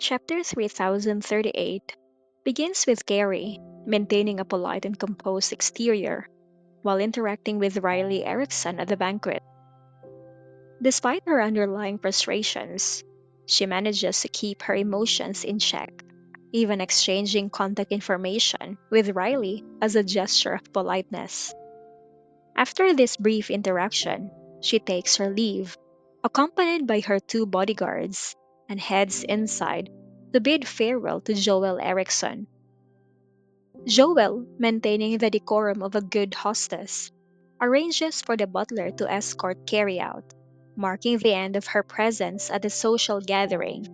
Chapter 3038 begins with Carrie maintaining a polite and composed exterior while interacting with Riley Erickson at the banquet. Despite her underlying frustrations, she manages to keep her emotions in check, even exchanging contact information with Riley as a gesture of politeness. After this brief interaction, she takes her leave, accompanied by her two bodyguards, and heads inside to bid farewell to Joel Erickson. Joel, maintaining the decorum of a good hostess, arranges for the butler to escort Carrie out, marking the end of her presence at the social gathering.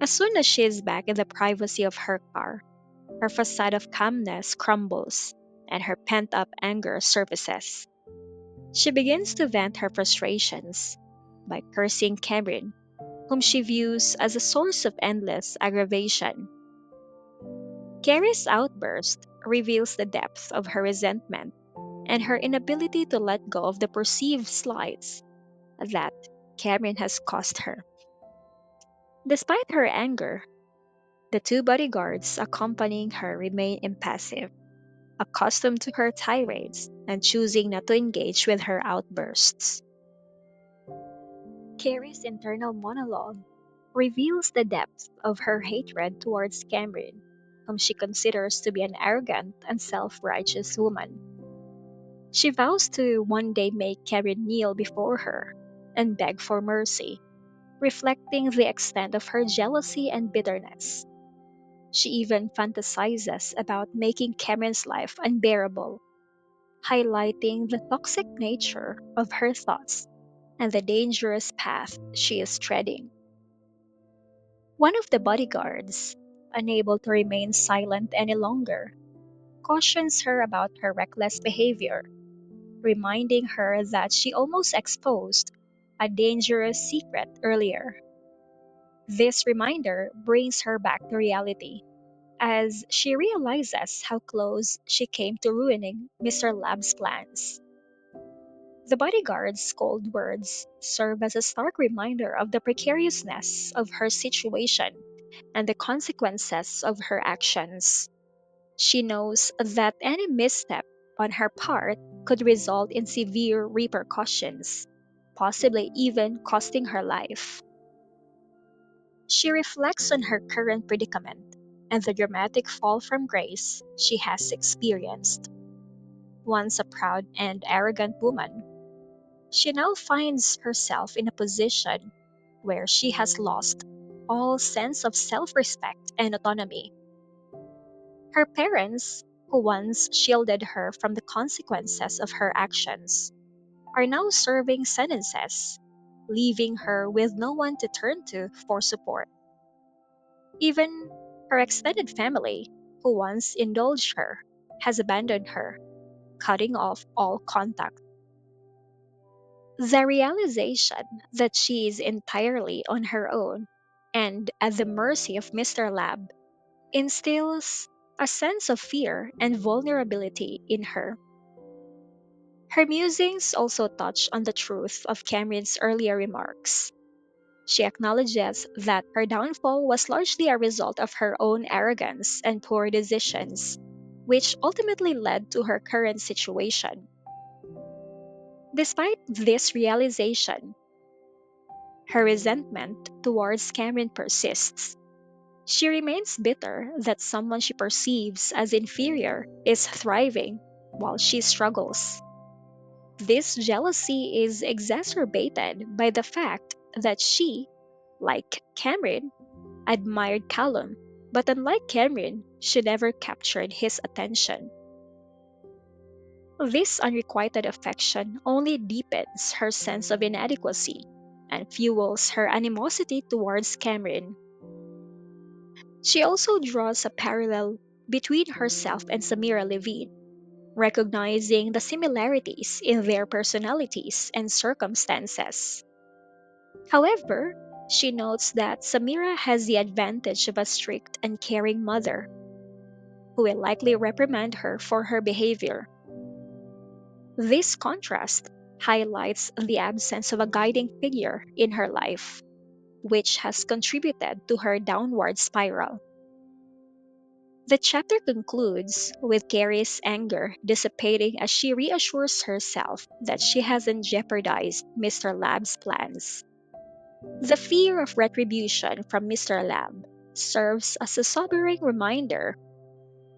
As soon as she is back in the privacy of her car, her facade of calmness crumbles and her pent up anger surfaces. She begins to vent her frustrations by cursing Cameron, whom she views as a source of endless aggravation. Carrie's outburst reveals the depth of her resentment and her inability to let go of the perceived slights that Cameron has caused her. Despite her anger, the two bodyguards accompanying her remain impassive, accustomed to her tirades and choosing not to engage with her outbursts. Carrie's internal monologue reveals the depth of her hatred towards Cameron, whom she considers to be an arrogant and self righteous woman. She vows to one day make Cameron kneel before her and beg for mercy, reflecting the extent of her jealousy and bitterness. She even fantasizes about making Cameron's life unbearable, highlighting the toxic nature of her thoughts and the dangerous path she is treading. One of the bodyguards, unable to remain silent any longer, cautions her about her reckless behavior, reminding her that she almost exposed a dangerous secret earlier. This reminder brings her back to reality as she realizes how close she came to ruining Mr. Lab's plans. The bodyguard's cold words serve as a stark reminder of the precariousness of her situation and the consequences of her actions. She knows that any misstep on her part could result in severe repercussions, possibly even costing her life. She reflects on her current predicament and the dramatic fall from grace she has experienced. Once a proud and arrogant woman, she now finds herself in a position where she has lost all sense of self respect and autonomy. Her parents, who once shielded her from the consequences of her actions, are now serving sentences, leaving her with no one to turn to for support. Even her extended family, who once indulged her, has abandoned her, cutting off all contact. The realization that she is entirely on her own and at the mercy of Mr. Lab instills a sense of fear and vulnerability in her. Her musings also touch on the truth of Cameron's earlier remarks. She acknowledges that her downfall was largely a result of her own arrogance and poor decisions, which ultimately led to her current situation. Despite this realization, her resentment towards Cameron persists. She remains bitter that someone she perceives as inferior is thriving while she struggles. This jealousy is exacerbated by the fact that she, like Cameron, admired Callum, but unlike Cameron, she never captured his attention. This unrequited affection only deepens her sense of inadequacy and fuels her animosity towards Cameron. She also draws a parallel between herself and Samira Levine, recognizing the similarities in their personalities and circumstances. However, she notes that Samira has the advantage of a strict and caring mother who will likely reprimand her for her behavior. This contrast highlights the absence of a guiding figure in her life, which has contributed to her downward spiral. The chapter concludes with Carrie's anger dissipating as she reassures herself that she hasn't jeopardized Mr. Lab's plans. The fear of retribution from Mr. Lab serves as a sobering reminder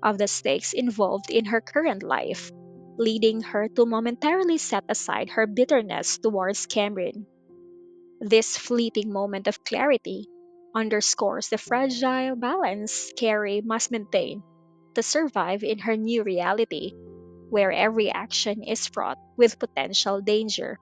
of the stakes involved in her current life, leading her to momentarily set aside her bitterness towards Cameron. This fleeting moment of clarity underscores the fragile balance Carrie must maintain to survive in her new reality, where every action is fraught with potential danger.